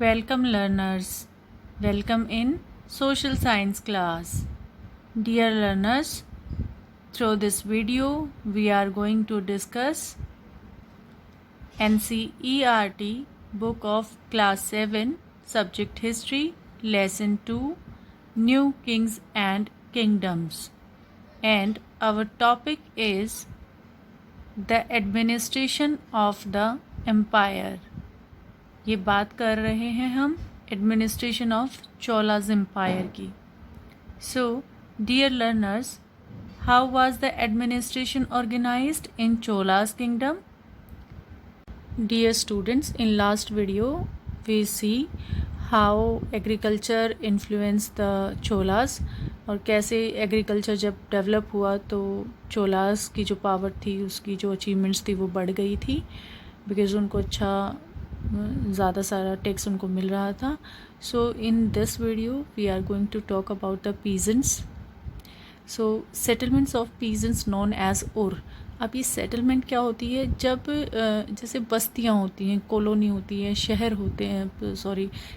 Welcome learners. Welcome in social science class. Dear learners, through this video we are going to discuss NCERT book of class 7 subject history lesson 2 new kings and kingdoms, and our topic is the administration of the empire. ये बात कर रहे हैं हम administration of Cholas empire की. So dear learners, how was the administration organised in Cholas kingdom? Dear students, in last video we see how agriculture influence the Cholas और कैसे agriculture जब डेवलप हुआ तो चोलाज की जो पावर थी, उसकी जो अचीवमेंट्स थी वो बढ़ गई थी बिकॉज उनको ज़्यादा सारा टैक्स उनको मिल रहा था. So in this video we are going to talk about the peasants. So settlements of peasants known as ur. अब ये सेटलमेंट क्या होती है? जब जैसे बस्तियाँ होती हैं, कॉलोनी होती है, शहर होते हैं,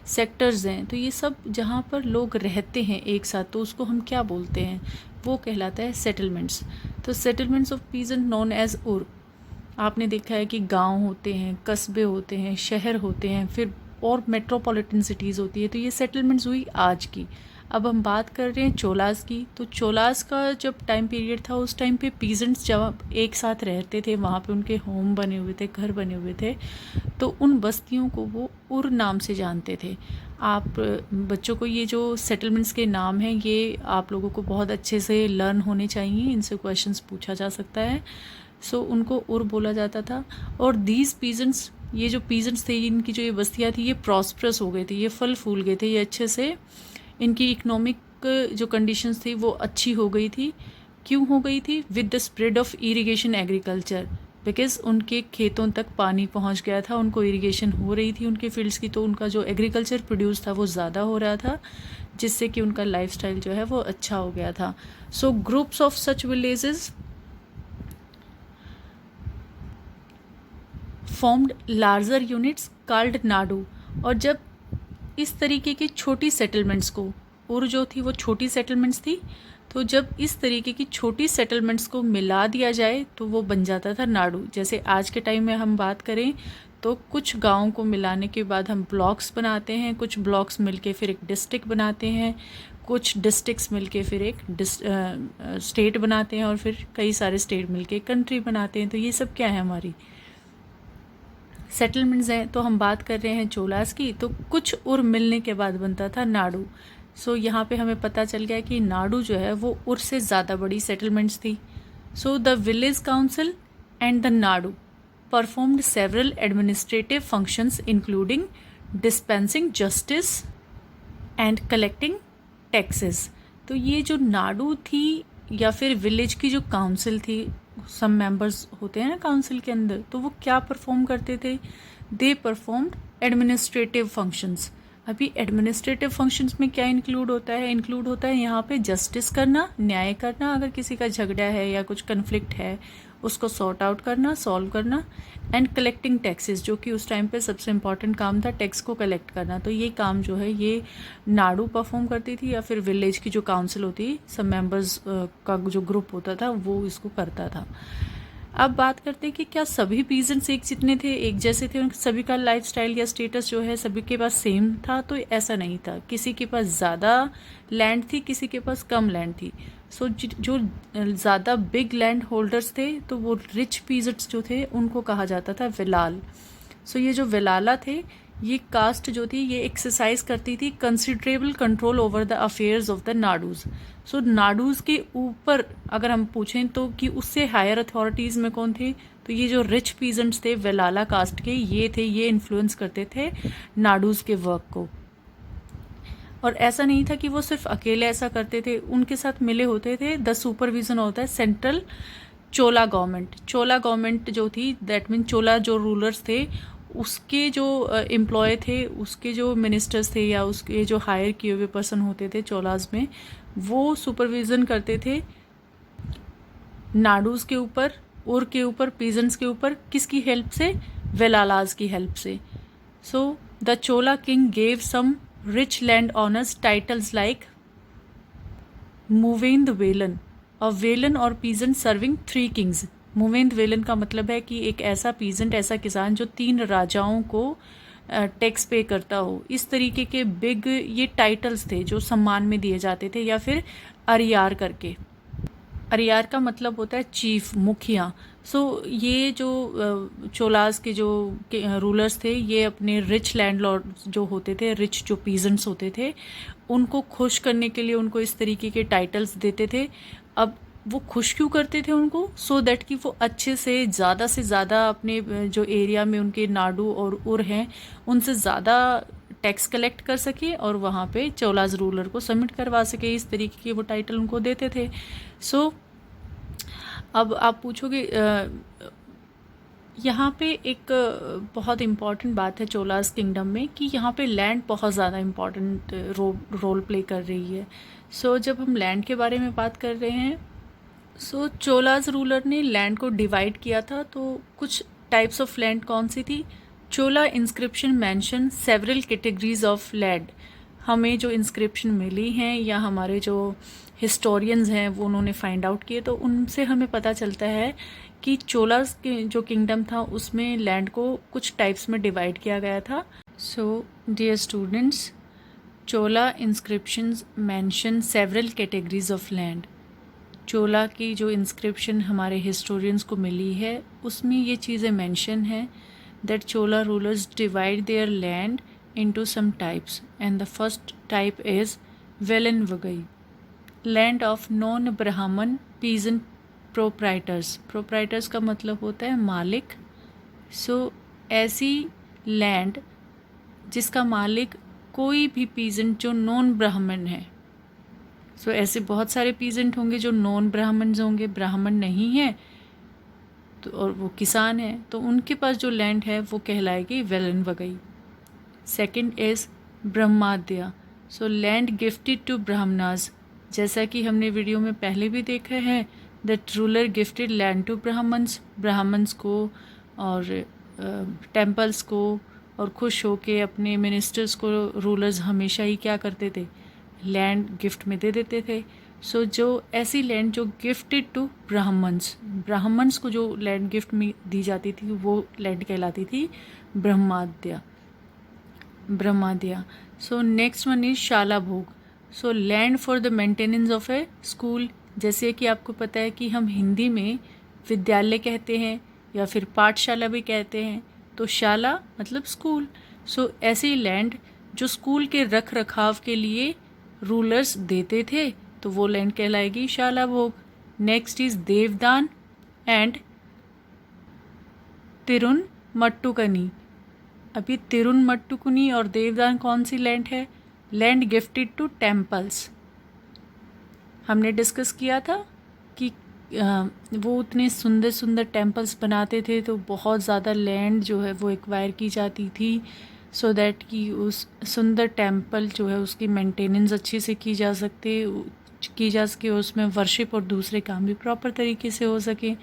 सेक्टर्स हैं, तो ये सब जहाँ पर लोग रहते हैं एक साथ, तो उसको हम क्या बोलते हैं? वो कहलाता है सेटलमेंट्स. तो settlements of peasant known as ur. आपने देखा है कि गांव होते हैं, कस्बे होते हैं, शहर होते हैं, फिर और मेट्रोपॉलिटन सिटीज़ होती है. तो ये सेटलमेंट्स हुई आज की. अब हम बात कर रहे हैं चोलास की. तो चोलास का जब टाइम पीरियड था, उस टाइम पे पीजेंट्स जब एक साथ रहते थे, वहाँ पे उनके होम बने हुए थे, घर बने हुए थे, तो उन बस्तियों को वो उर नाम से जानते थे. आप बच्चों को ये जो सेटलमेंट्स के नाम हैं, ये आप लोगों को बहुत अच्छे से लर्न होने चाहिए. इनसे क्वेश्चंस पूछा जा सकता है. सो उनको उर बोला जाता था. और दीज पीजेंट्स, ये जो पीजेंट्स थे, इनकी जो ये बस्तियाँ थी, ये प्रॉस्परस हो गए थे, ये फल फूल गए थे, ये अच्छे से इनकी इकोनॉमिक जो कंडीशंस थी वो अच्छी हो गई थी. क्यों हो गई थी? With the spread of irrigation agriculture. Because उनके खेतों तक पानी पहुंच गया था, उनको इरिगेशन हो रही थी उनके फील्ड्स की, तो उनका जो एग्रीकल्चर प्रोड्यूस था वो ज़्यादा हो रहा था, जिससे कि उनका लाइफस्टाइल जो है वो अच्छा हो गया था. So groups of such villages formed larger units called nadu. और जब इस तरीके की छोटी सेटलमेंट्स को, उर जो थी वो छोटी सेटलमेंट्स थी, तो जब इस तरीके की छोटी सेटलमेंट्स को मिला दिया जाए तो वो बन जाता था नाडू. जैसे आज के टाइम में हम बात करें तो कुछ गाँव को मिलाने के बाद हम ब्लॉक्स बनाते हैं, कुछ ब्लॉक्स मिलके फिर एक डिस्ट्रिक्ट बनाते हैं, कुछ डिस्ट्रिक्ट्स मिलके फिर एक स्टेट बनाते हैं, और फिर कई सारे स्टेट मिलके कंट्री बनाते हैं. तो ये सब क्या है? हमारी सेटलमेंट्स हैं. तो हम बात कर रहे हैं चोलास की. तो कुछ उर मिलने के बाद बनता था नाडू. सो यहाँ पे हमें पता चल गया कि नाडू जो है वो उर से ज़्यादा बड़ी सेटलमेंट्स थी. So the village council and the Nadu performed several administrative functions including dispensing justice and collecting taxes. तो ये जो नाडू थी या फिर विलेज की जो काउंसिल थी, सम मेंबर्स होते हैं ना काउंसिल के अंदर, तो वो क्या परफॉर्म करते थे? They performed administrative functions. अभी एडमिनिस्ट्रेटिव फंक्शंस में क्या इंक्लूड होता है? इंक्लूड होता है यहाँ पे जस्टिस करना, न्याय करना, अगर किसी का झगड़ा है या कुछ कन्फ्लिक्ट है उसको सॉर्ट आउट करना, सॉल्व करना, एंड कलेक्टिंग टैक्सेस, जो कि उस टाइम पे सबसे इम्पॉर्टेंट काम था, टैक्स को कलेक्ट करना. तो ये काम जो है ये नाडू परफॉर्म करती थी, या फिर विलेज की जो काउंसिल होती, सब मेंबर्स का जो ग्रुप होता था वो इसको करता था. अब बात करते हैं कि क्या सभी पीजेंट्स एक जितने थे, एक जैसे थे, उनके सभी का लाइफस्टाइल या स्टेटस जो है सभी के पास सेम था? तो ऐसा नहीं था. किसी के पास ज़्यादा लैंड थी, किसी के पास कम लैंड थी. सो जो ज़्यादा बिग लैंड होल्डर्स थे, तो वो रिच पीजेंट्स जो थे उनको कहा जाता था विलाल. सो ये जो विलाला थे, ये कास्ट जो थी ये एक्सरसाइज करती थी considerable control over the affairs of the nadus. So nadus के ऊपर अगर हम पूछें तो कि उससे हायर अथॉरिटीज़ में कौन थे, तो ये जो रिच पीजेंट्स थे वेलाला कास्ट के, ये थे, ये इन्फ्लुएंस करते थे नाडूज के वर्क को. और ऐसा नहीं था कि वो सिर्फ अकेले ऐसा करते थे, उनके साथ मिले होते थे. द सुपरविजन होता है सेंट्रल चोला गवर्नमेंट. चोला गवर्नमेंट जो थी, दैट मीन चोला जो रूलर्स थे, उसके जो एम्प्लॉय थे, उसके जो मिनिस्टर्स थे या उसके जो हायर किए हुए पर्सन होते थे चोलाज में, वो सुपरविज़न करते थे नाडूज के ऊपर, उर के ऊपर, पीजेंट्स के ऊपर. किसकी हेल्प से? वेलालाज की हेल्प से. So the Chola king gave some rich land owners titles like Muvenda Velan, और वेलन और peasant serving 3 kings. Muvenda Velan का मतलब है कि एक ऐसा पीजेंट, ऐसा किसान जो 3 राजाओं को टैक्स पे करता हो। इस तरीके के बिग ये टाइटल्स थे जो सम्मान में दिए जाते थे, या फिर अरियार करके। अरियार का मतलब होता है चीफ, मुखिया। सो ये जो चोलास के जो रूलर्स थे, ये अपने रिच लैंडलॉर्ड जो होते थे, रिच जो पीजेंट्स होते थे, उनको खुश करने के लिए उनको इस तरीके के टाइटल्स देते थे। अब वो खुश क्यों करते थे उनको? सो दैट कि वो अच्छे से ज़्यादा अपने जो एरिया में उनके नाडू और उर हैं उनसे ज़्यादा टैक्स कलेक्ट कर सके और वहाँ पे चोलाज रूलर को सबमिट करवा सके। इस तरीके के वो टाइटल उनको देते थे। सो अब आप पूछोगे, यहाँ पे एक बहुत इम्पॉर्टेंट बात है चोलास किंगडम में कि यहाँ पे लैंड बहुत ज़्यादा इम्पॉर्टेंट रोल प्ले कर रही है। सो जब हम लैंड के बारे में बात कर रहे हैं, सो चोलाज रूलर ने लैंड को डिवाइड किया था। तो कुछ टाइप्स ऑफ लैंड कौन सी थी? Chola inscription mention several categories of land. हमें जो इंस्क्रिप्शन मिली हैं या हमारे जो हिस्टोरियंस हैं वो उन्होंने फाइंड आउट किए, तो उनसे हमें पता चलता है कि चोलास के जो किंगडम था उसमें लैंड को कुछ टाइप्स में डिवाइड किया गया था। So dear students, Chola inscriptions mention several categories of land. Chola की जो इंस्क्रिप्शन हमारे हिस्टोरियंस को मिली है उसमें ये चीज़ें मेंशन हैं that Chola rulers divide their land into some types, and the first type is Velenvagai, land of non-Brahman peasant proprietors. Proprietors का मतलब होता है मालिक। ऐसी लैंड जिसका मालिक कोई भी पीजेंट जो नॉन ब्राह्मण है। ऐसे बहुत सारे पीजेंट होंगे जो नॉन ब्राह्मण होंगे, ब्राह्मण नहीं है तो, और वो किसान है, तो उनके पास जो लैंड है वो कहलाएगी vellanvagai. Second is brahmadeya, land gifted to Brahmanas. जैसा कि हमने वीडियो में पहले भी देखा है, that ruler gifted land to Brahmans को और टेम्पल्स को, और खुश होके अपने मिनिस्टर्स को रूलर्स हमेशा ही क्या करते थे? लैंड गिफ्ट में दे देते थे। जो ऐसी लैंड जो गिफ्टेड टू ब्राह्मण्स को जो लैंड गिफ्ट में दी जाती थी वो लैंड कहलाती थी ब्रह्माद्या। नेक्स्ट वन इज शाला भोग, land for the maintenance of A school. जैसे कि आपको पता है कि हम हिंदी में विद्यालय कहते हैं या फिर पाठशाला भी कहते हैं, तो शाला मतलब स्कूल। ऐसी लैंड जो स्कूल के रख रखाव के लिए रूलर्स देते थे तो वो लैंड कहलाएगी shalabhoga. Next is devadana and tirunamattukkani. अभी तिरुनमट्टुकनी और देवदान कौन सी लैंड है? Land gifted to temples. हमने डिस्कस किया था कि वो उतने सुंदर सुंदर टेम्पल्स बनाते थे तो बहुत ज़्यादा लैंड जो है वो एक्वायर की जाती थी, सो दैट कि उस सुंदर टेम्पल जो है उसकी मेंटेनेंस अच्छे से की जा सके, उसमें वर्शिप और दूसरे काम भी प्रॉपर तरीके से हो सके।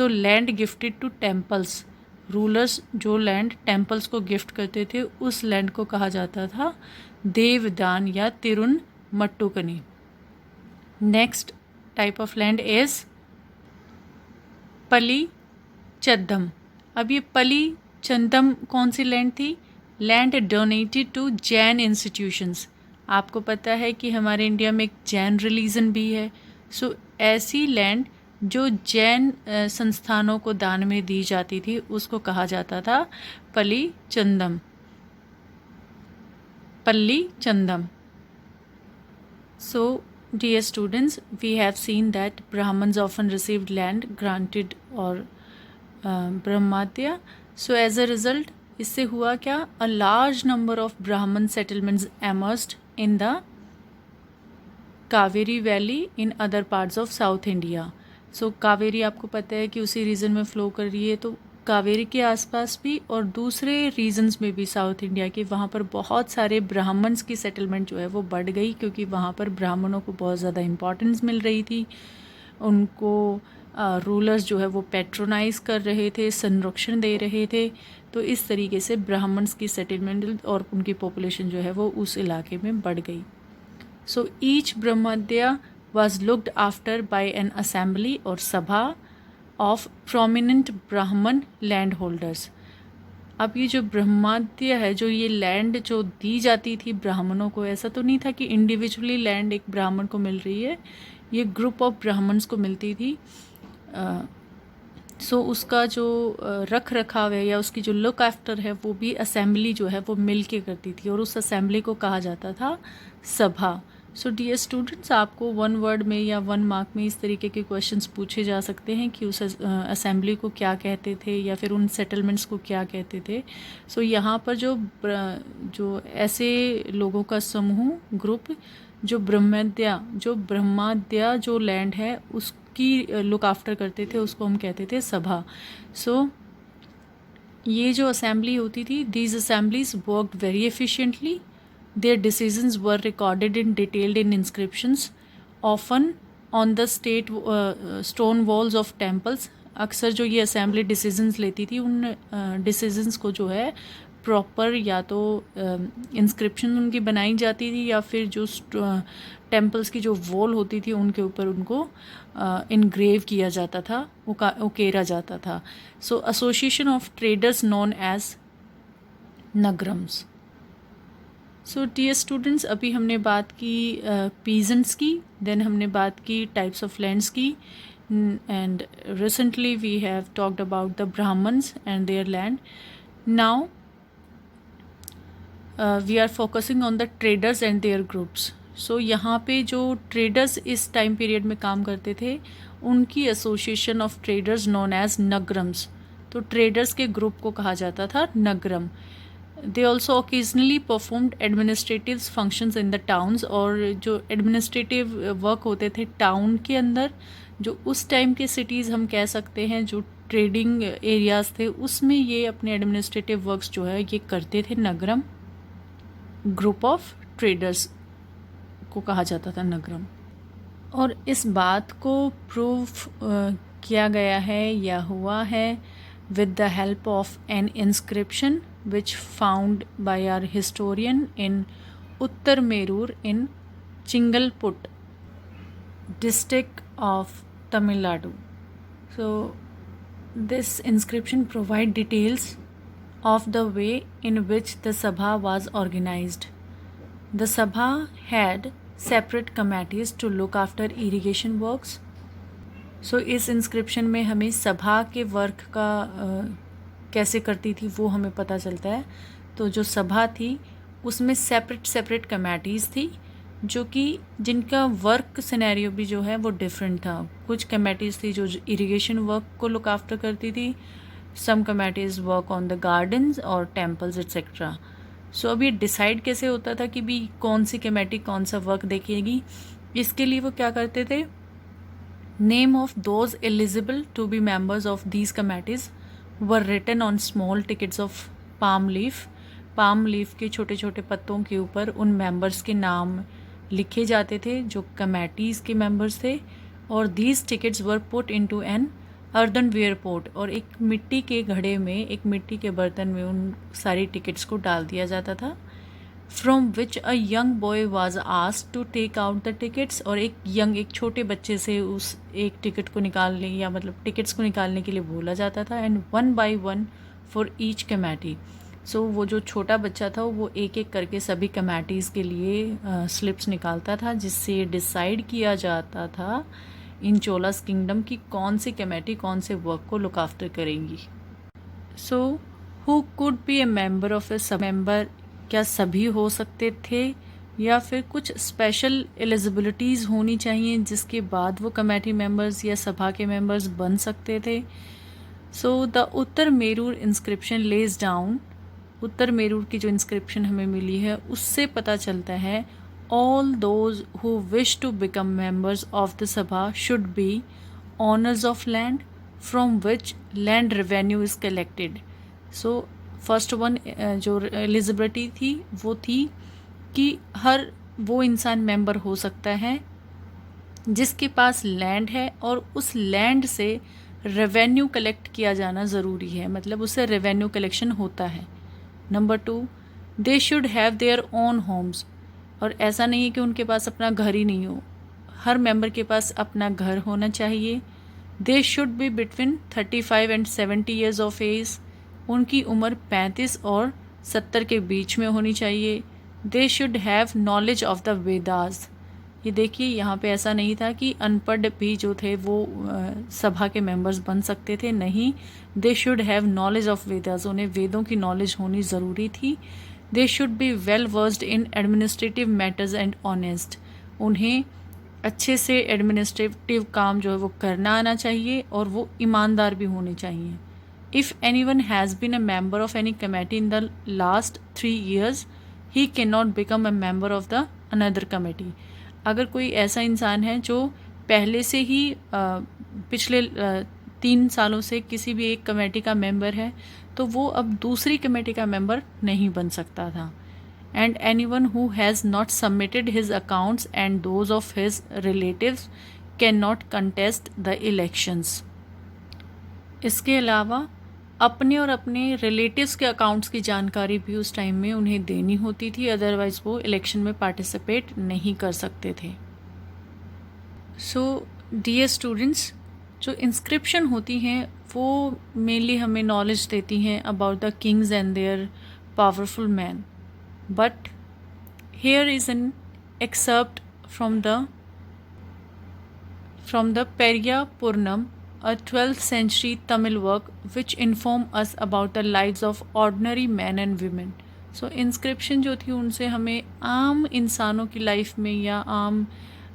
Land gifted to temples, rulers जो लैंड टेम्पल्स को गिफ्ट करते थे उस लैंड को कहा जाता था देवदान या tirunamattukkani. Next type of land is pallichchhandam. अब ये पली चंदम कौन सी लैंड थी? Land donated to Jain institutions. आपको पता है कि हमारे इंडिया में एक जैन रिलीजन भी है। ऐसी लैंड जो जैन संस्थानों को दान में दी जाती थी उसको कहा जाता था पल्ली चंदम। Dear students, we have seen that Brahmins often received land granted or Brahmadya. As a result, इससे हुआ क्या? A large number of Brahmin settlements emerged in the Kaveri valley in other parts of South India. Kaveri आपको पता है कि उसी reason में flow कर रही है, तो कावेरी के आसपास भी और दूसरे रीजन्स में भी साउथ इंडिया के, वहाँ पर बहुत सारे ब्राह्मण्स की सेटलमेंट जो है वो बढ़ गई, क्योंकि वहाँ पर ब्राह्मणों को बहुत ज़्यादा इम्पोर्टेंस मिल रही थी। उनको रूलर्स जो है वो पैट्रोनाइज कर रहे थे, संरक्षण दे रहे थे। तो इस तरीके से ब्राह्मण्स की सेटलमेंट और उनकी पॉपुलेशन जो है वो उस इलाके में बढ़ गई. So each brahmadeya was looked after by an assembly or sabha of prominent Brahman landholders. अब ये जो ब्रह्माद्य है, जो ये लैंड जो दी जाती थी ब्राह्मणों को, ऐसा तो नहीं था कि इंडिविजुअली लैंड एक ब्राह्मण को मिल रही है, ये ग्रुप ऑफ ब्राह्मण्स को मिलती थी. सो उसका जो रख रखाव है या उसकी जो लुक आफ्टर है वो भी असेंबली जो है वो मिल के करती थी और उस असेंबली को कहा जाता था सभा. सो डियर स्टूडेंट्स, आपको 1 वर्ड में या 1 मार्क में इस तरीके के क्वेश्चंस पूछे जा सकते हैं कि उस असेंबली को क्या कहते थे या फिर उन सेटलमेंट्स को क्या कहते थे. सो यहाँ पर जो ऐसे लोगों का समूह, ग्रुप, जो ब्रह्माद्या जो लैंड है उसकी लुक आफ्टर करते थे, उसको हम कहते थे सभा. सो ये जो असेंबली होती थी, these assemblies worked very efficiently. Their decisions were recorded and detailed in inscriptions, often on the stone walls of temples. अक्सर जो ये असेंबली डिसीजंस लेती थी, उन डिसीजंस को जो है प्रॉपर या तो इंस्क्रिप्शन उनकी बनाई जाती थी या फिर जो टेम्पल्स की जो वॉल होती थी उनके ऊपर उनको इनग्रेव किया जाता था, उकेरा जाता था. So association of traders known as nagarams. So dear students, अभी हमने बात की पीजेंट्स की, देन हमने बात की टाइप्स ऑफ लैंड्स की, and recently we have talked about the Brahmans and their land. Now we are focusing on the traders and their groups. So यहाँ पे जो ट्रेडर्स इस टाइम पीरियड में काम करते थे, उनकी association of traders known as nagarams. तो ट्रेडर्स के ग्रुप को कहा जाता था नगरम. They also occasionally performed administrative functions in the towns. और जो एडमिनिस्ट्रेटिव वर्क होते थे टाउन के अंदर, जो उस टाइम के सिटीज़ हम कह सकते हैं जो ट्रेडिंग एरियाज़ थे, उसमें ये अपने एडमिनिस्ट्रेटिव वर्क्स जो है ये करते थे. नगरम ग्रुप ऑफ ट्रेडर्स को कहा जाता था नगरम. और इस बात को प्रूव किया गया है या हुआ है with the help of an inscription which found by our historian in Uttar Merur in Chingalput district of Tamil Nadu. So this inscription provide details of the way in which the Sabha was organized. The Sabha had separate committees to look after irrigation works. सो इस inscription में हमें सभा के work का कैसे करती थी वो हमें पता चलता है. तो जो सभा थी उसमें सेपरेट कमेटीज़ थी जो कि जिनका वर्क सिनेरियो भी जो है वो डिफरेंट था. कुछ कमेटीज़ थी जो इरिगेशन वर्क को लुक आफ्टर करती थी, some committees work on the gardens और टेम्पल्स एक्सेट्रा. सो अब ये डिसाइड कैसे होता था कि भी कौन सी कमेटी कौन सा वर्क देखेगी. इसके लिए वो क्या करते थे, Name of those eligible to be members of these committees were written on small tickets of palm leaf. palm leaf के छोटे छोटे पत्तों के ऊपर उन मेंबर्स के नाम लिखे जाते थे जो कमेटीज़ के मेंबर्स थे. और these tickets were put into an earthenware pot. और एक मिट्टी के घड़े में, एक मिट्टी के बर्तन में उन सारी टिकट्स को डाल दिया जाता था. From which a young boy was asked to take out the tickets. और एक छोटे बच्चे से उस एक टिकट को निकालने या मतलब टिकट्स को निकालने के लिए बोला जाता था. And 1 by 1 for each committee. सो वो जो छोटा बच्चा था वो एक एक करके सभी कमेटीज़ के लिए स्लिप्स निकालता था, जिससे डिसाइड किया जाता था इन चोलास किंगडम की कौन सी कमेटी कौन से वर्क को लुक आफ्टर करेंगी. So who could be a member of a sabha member, क्या सभी हो सकते थे या फिर कुछ स्पेशल एलिजिबिलिटीज़ होनी चाहिए जिसके बाद वो कमेटी मेंबर्स या सभा के मेंबर्स बन सकते थे. So the Uttaramerur inscription lays down. Uttaramerur की जो इंस्क्रिप्शन हमें मिली है उससे पता चलता है all those who wish to become members of the sabha should be owners of land from which land revenue is collected. So first one जो eligibility थी वो थी कि हर वो इंसान मेंबर हो सकता है जिसके पास लैंड है और उस लैंड से रेवेन्यू कलेक्ट किया जाना ज़रूरी है, मतलब उससे रेवेन्यू कलेक्शन होता है। Number 2, they should have their own homes, और ऐसा नहीं है कि उनके पास अपना घर ही नहीं हो, हर मेंबर के पास अपना घर होना चाहिए। They should be between 35 and 70 years of age, उनकी उम्र 35 और 70 के बीच में होनी चाहिए। They should have knowledge of the Vedas, ये देखिए यहाँ पे ऐसा नहीं था कि अनपढ़ भी जो थे वो सभा के मेंबर्स बन सकते थे, नहीं, दे should have knowledge of Vedas, उन्हें वेदों की नॉलेज होनी ज़रूरी थी। दे should be well versed in administrative matters and honest, उन्हें अच्छे से एडमिनिस्ट्रेटिव काम जो है वो करना आना चाहिए और वो ईमानदार भी होने चाहिए। If anyone has been a member of any committee in the last 3 years, he can not become a member of the another committee, अगर कोई ऐसा इंसान है जो पहले से ही पिछले 3 सालों से किसी भी एक कमेटी का मेंबर है, तो वो अब दूसरी कमेटी का मेंबर नहीं बन सकता था। And any one who has not submitted his accounts and those of his relatives can not contest the elections. इसके अलावा अपने और अपने रिलेटिव्स के अकाउंट्स की जानकारी भी उस टाइम में उन्हें देनी होती थी, अदरवाइज़ वो इलेक्शन में पार्टिसिपेट नहीं कर सकते थे। सो डियर स्टूडेंट्स, जो इंस्क्रिप्शन होती हैं वो मेनली हमें नॉलेज देती हैं about the kings and their powerful man, but here is an excerpt from the Periya Puranam, a 12th century Tamil work which inform us about the lives of ordinary men and women. So inscription जो थी उनसे हमें आम इंसानों की life में या आम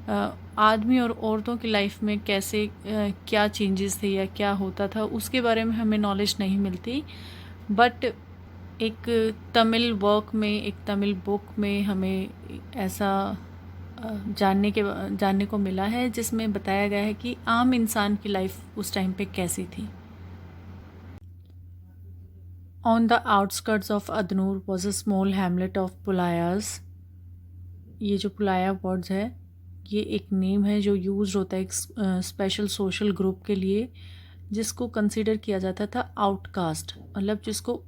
आदमी और औरतों की लाइफ में कैसे क्या चेंजेस थे या क्या होता था उसके बारे में हमें नॉलेज नहीं मिलती, बट एक तमिल वर्क में, एक तमिल बुक में हमें ऐसा जानने को मिला है जिसमें बताया गया है कि आम इंसान की लाइफ उस टाइम पे कैसी थी। On the outskirts of Adanur was a small hamlet of Pulayas. ये जो पुलाया वर्ड्स है ये एक नेम है जो यूज होता है एक स्पेशल सोशल ग्रुप के लिए जिसको कंसीडर किया जाता था आउटकास्ट, मतलब जिसको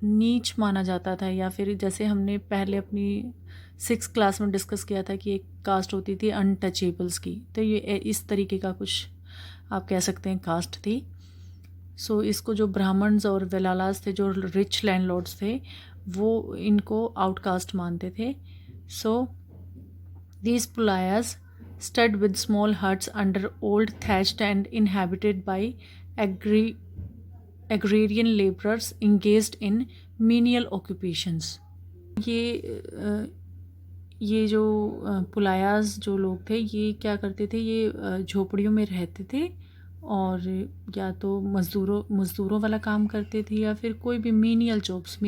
नीच माना जाता था, या फिर जैसे हमने पहले अपनी 6th क्लास में डिस्कस किया था कि एक कास्ट होती थी अनटचेबल्स की, तो ये इस तरीके का कुछ आप कह सकते हैं कास्ट थी। सो इसको जो ब्राह्मण्स और वेलालास थे, जो रिच लैंडलॉर्ड्स थे, वो इनको आउटकास्ट मानते थे। सो these pulayas stood with small huts under old thatched and inhabited by agrarian laborers engaged in menial occupations. ये जो पुलायास जो लोग थे ये क्या करते थे, ये झोपड़ियों में रहते थे और या तो मज़दूरों वाला काम करते थे या फिर कोई भी मीनियल जॉब्स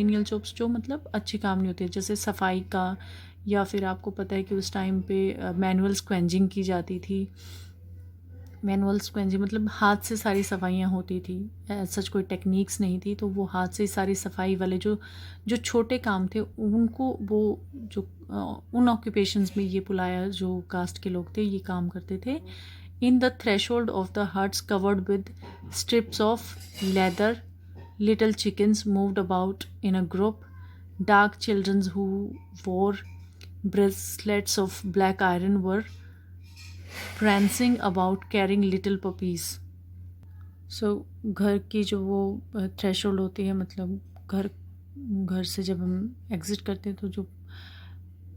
जो मतलब अच्छे काम नहीं होते, जैसे सफाई का, या फिर आपको पता है कि उस टाइम पे मैनुअल स्क्वेंजिंग की जाती थी। मैनुअल स्क्वेंजिंग मतलब हाथ से सारी सफाइयाँ होती थी, सच कोई टेक्निक्स नहीं थी, तो वो हाथ से सारी सफाई वाले जो छोटे काम थे उनको वो जो उन ऑक्यूपेशंस में ये पुलाया जो कास्ट के लोग थे ये काम करते थे। In the threshold of the huts covered with strips of leather, little chickens moved about in a group, dark childrens who wore bracelets of black iron were prancing about carrying little puppies. So घर की जो वो threshold होती है, मतलब घर से जब हम एग्ज़िट करते हैं तो जो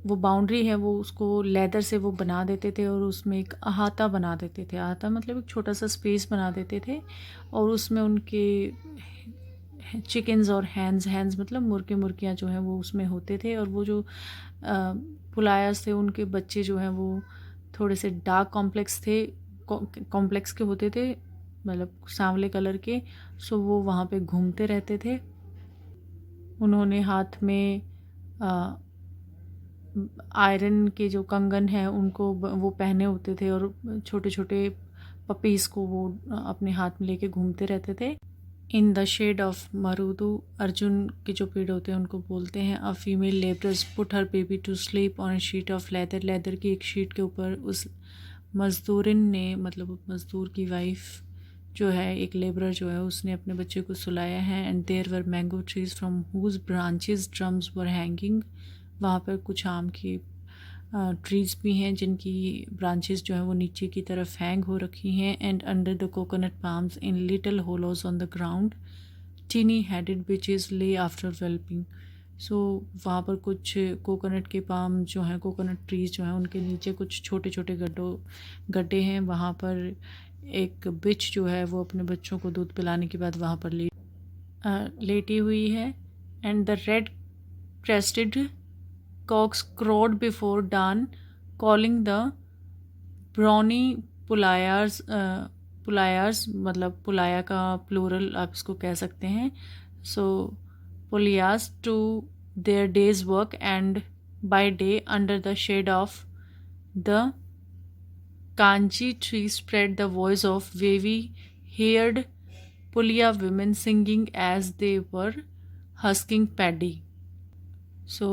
वो बाउंड्री है वो उसको लेदर से वो बना देते थे और उसमें एक अहाता बना देते थे। अहाता मतलब एक छोटा सा स्पेस बना देते थे और उसमें उनके चिकन्स और हैंस मतलब मुर्गियाँ जो हैं वो उसमें होते थे, और वो जो पुलायास थे उनके बच्चे जो हैं वो थोड़े से डार्क कॉम्प्लेक्स के होते थे, मतलब सांवले कलर के। सो वो वहाँ पे घूमते रहते थे। उन्होंने हाथ में आयरन के जो कंगन हैं उनको वो पहने होते थे और छोटे छोटे पपीज़ को वो अपने हाथ में लेके घूमते रहते थे। In the shade of marudu, अर्जुन के जो पेड़ होते हैं उनको बोलते हैं। A female labourers put her baby to sleep on a sheet of leather की एक शीट के ऊपर उस मज़दूरिन ने, मतलब मज़दूर की वाइफ जो है एक लेबरर जो है उसने अपने बच्चे को सुलाया है। And there were mango trees from whose branches drums were hanging. वहाँ पर कुछ आम की ट्रीज़ भी हैं जिनकी ब्रांचेस जो है वो नीचे की तरफ हैंग हो रखी हैं। And under the coconut palms in little hollows on the ground tiny headed bitches lay after whelping. So वहाँ पर कुछ कोकोनट के पाम जो हैं, कोकोनट ट्रीज़ जो हैं, उनके नीचे कुछ छोटे छोटे गड्ढे हैं। वहाँ पर एक बिच जो है वो अपने बच्चों को दूध पिलाने के बाद वहाँ पर लेटी हुई है। And the red crested cocks crowed before dawn, calling the browny Pulayars Pulayars मतलब पुलाया का प्लूरल आप इसको कह सकते हैं। So Puliyas to their day's work and by day under the shade of the kanchi tree spread the voice of wavy haired पुलिया women singing as they were husking paddy। सो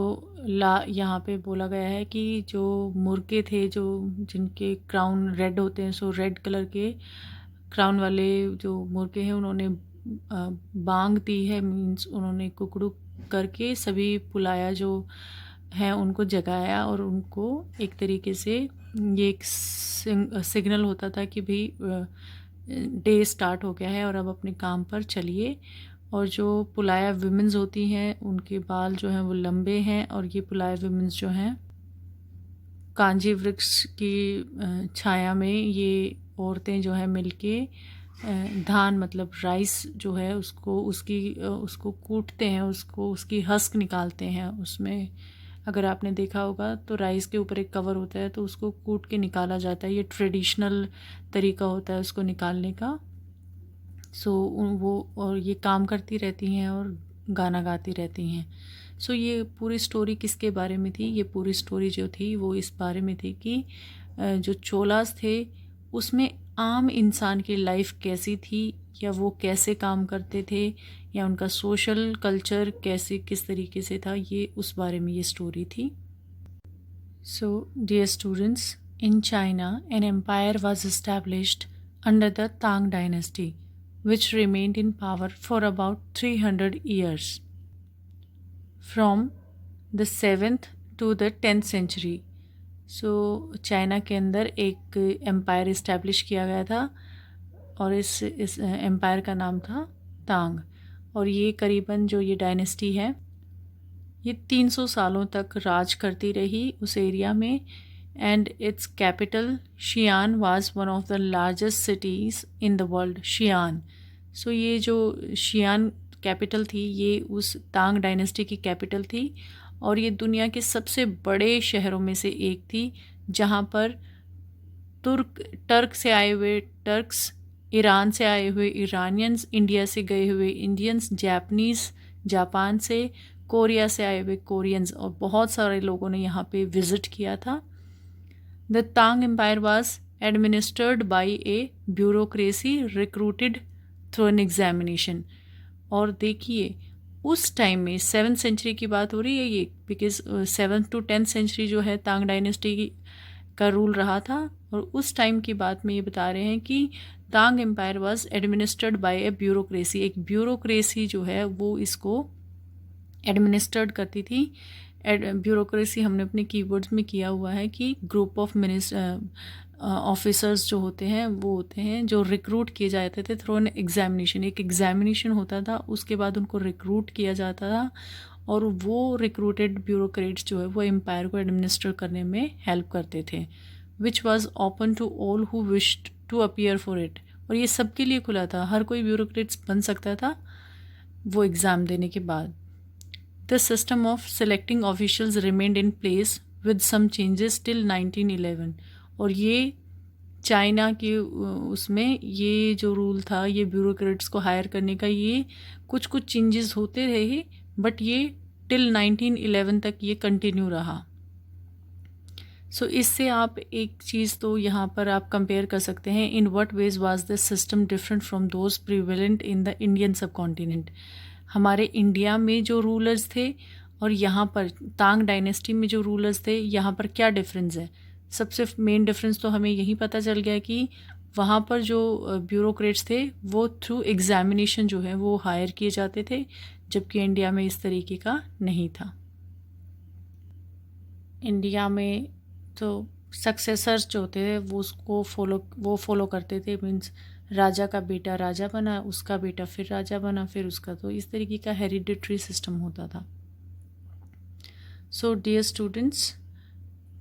यहाँ पे बोला गया है कि जो मुर्गे थे जो जिनके क्राउन रेड होते हैं, सो रेड कलर के क्राउन वाले जो मुर्गे हैं उन्होंने बांग दी है, मीन्स उन्होंने कुकड़ू करके सभी पुलाया जो हैं उनको जगाया और उनको एक तरीके से ये एक सिग्नल होता था कि भाई डे स्टार्ट हो गया है और अब अपने काम पर चलिए। और जो पुलाया विमेंस होती हैं उनके बाल जो हैं वो लंबे हैं और ये पुलाया विमेंस जो हैं कांजी वृक्ष की छाया में ये औरतें जो हैं मिलके धान मतलब राइस जो है उसको कूटते हैं, उसकी हस्क निकालते हैं। उसमें अगर आपने देखा होगा तो राइस के ऊपर एक कवर होता है तो उसको कूट के निकाला जाता है। ये ट्रेडिशनल तरीका होता है उसको निकालने का। सो वो और ये काम करती रहती हैं और गाना गाती रहती हैं। सो ये पूरी स्टोरी किसके बारे में थी? ये पूरी स्टोरी जो थी वो इस बारे में थी कि जो चोलास थे उसमें आम इंसान की लाइफ कैसी थी, या वो कैसे काम करते थे, या उनका सोशल कल्चर कैसे किस तरीके से था, ये उस बारे में ये स्टोरी थी। So dear students, in China an empire was established under the Tang dynasty which remained in power for about 300 years from the 7th to the 10th century। So China के अंदर एक एम्पायर इस्टेब्लिश किया गया था और इस empire का नाम था तांग। और ये करीबन जो ये डायनेस्टी है ये 300 सालों तक राज करती रही उस एरिया में। And its capital Xian was one of the largest cities in the world. Xian, so ये जो शियान कैपिटल थी ये उस तांग डायनेस्टी की कैपिटल थी और ये दुनिया के सबसे बड़े शहरों में से एक थी जहाँ पर टर्क से आए हुए टर्क्स, ईरान से आए हुए ईरानियंस, इंडिया से गए हुए इंडियंस, जापानीज़ जापान से, कोरिया से आए हुए कोरियंस और बहुत सारे लोगों ने यहाँ पे विज़िट किया था। The Tang empire was administered by a bureaucracy recruited through an examination. और देखिए उस टाइम में 7th सेंचुरी की बात हो रही है ये, because 7th to 10th century जो है तांग डायनेस्टी का रूल रहा था। और उस टाइम की बात में ये बता रहे हैं कि Tang empire was administered by a bureaucracy. एक ब्यूरोक्रेसी जो है वो इसको एडमिनिस्टर्ड करती थी। ब्यूरोक्रेसी हमने अपने कीवर्ड्स में किया हुआ है कि ग्रुप ऑफ ऑफिसर्स जो होते हैं वो होते हैं जो रिक्रूट किए जाते थे थ्रू एन एग्जामिनेशन। एक एग्जामिनेशन होता था, उसके बाद उनको रिक्रूट किया जाता था और वो रिक्रूटेड ब्यूरोक्रेट्स जो है वो एम्पायर को एडमिनिस्टर करने में हेल्प करते थे। Which was open to all who wished to appear for it. और ये सबके लिए खुला था, हर कोई ब्यूरोक्रेट्स बन सकता था वो एग्ज़ाम देने के बाद। The system of selecting officials remained in place with some changes till 1911। और ये चाइना के उसमें ये जो रूल था ये ब्यूरोक्रेट्स को हायर करने का, ये कुछ चेंजेस होते रहे बट ये टिल 1911 तक ये कंटिन्यू रहा। सो इससे आप एक चीज़ तो यहाँ पर आप कंपेयर कर सकते हैं, in what ways was this system different from those prevalent in the Indian subcontinent. हमारे इंडिया में जो रूलर्स थे और यहाँ पर तांग डायनेस्टी में जो रूलर्स थे, यहाँ पर क्या डिफरेंस है? सबसे मेन डिफरेंस तो हमें यही पता चल गया कि वहाँ पर जो ब्यूरोक्रेट्स थे वो थ्रू एग्ज़ामिनेशन जो है वो हायर किए जाते थे, जबकि इंडिया में इस तरीके का नहीं था। इंडिया में तो सक्सेसर्स जो होते थे वो फॉलो करते थे, मीन्स राजा का बेटा राजा बना, उसका बेटा फिर राजा बना, फिर उसका, तो इस तरीके का हेरिडिटरी सिस्टम होता था। So dear students,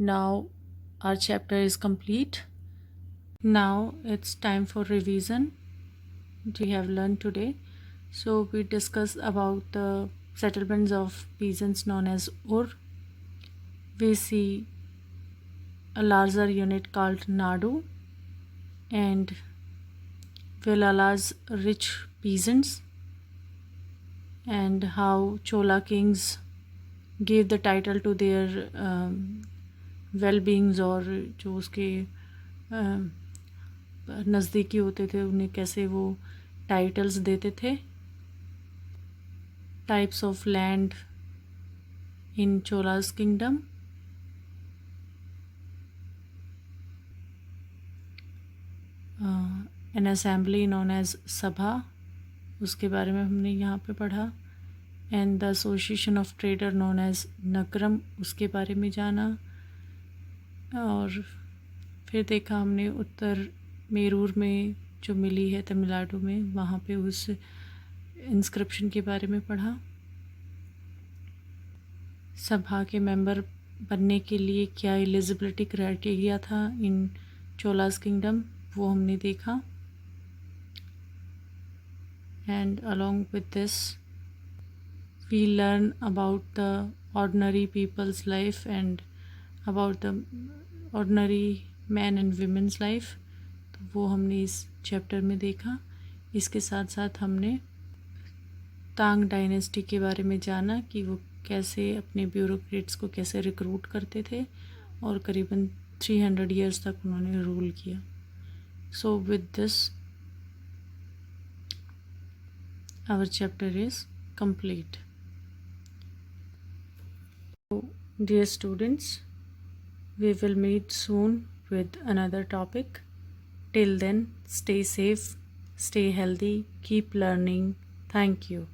now our chapter is complete. Now it's time for revision. We have learned today. So we discuss about the settlements of peasants known as Ur. We see a larger unit called Nadu and Vellala's rich peasants, and how Chola kings gave the title to their well-beings, और जो उसके नज़दीकी होते थे उन्हें कैसे वो titles देते थे. Types of land in Cholas kingdom. An assembly known as sabha, उसके बारे में हमने यहाँ पे पढ़ा. And the association of trader known as nagaram, उसके बारे में जाना. और फिर देखा हमने उत्तर मेरूर में जो मिली है तमिलनाडु में, वहाँ पे उस इंस्क्रिप्शन के बारे में पढ़ा. सभा के मेंबर बनने के लिए क्या एलिजिबिलिटी क्राइटेरिया था इन चोलास किंगडम, वो हमने देखा. And along with this we learn about the ordinary people's life and about the ordinary man and women's life, तो वो हमने इस चैप्टर में देखा. इसके साथ साथ हमने तांग डायनेस्टी के बारे में जाना कि वो कैसे अपने ब्यूरोक्रेट्स को कैसे रिक्रूट करते थे, और करीबन 300 ईयर्स तक उन्होंने रूल किया. So with this our chapter is complete. Dear students, we will meet soon with another topic. Till then, stay safe, stay healthy, keep learning. Thank you.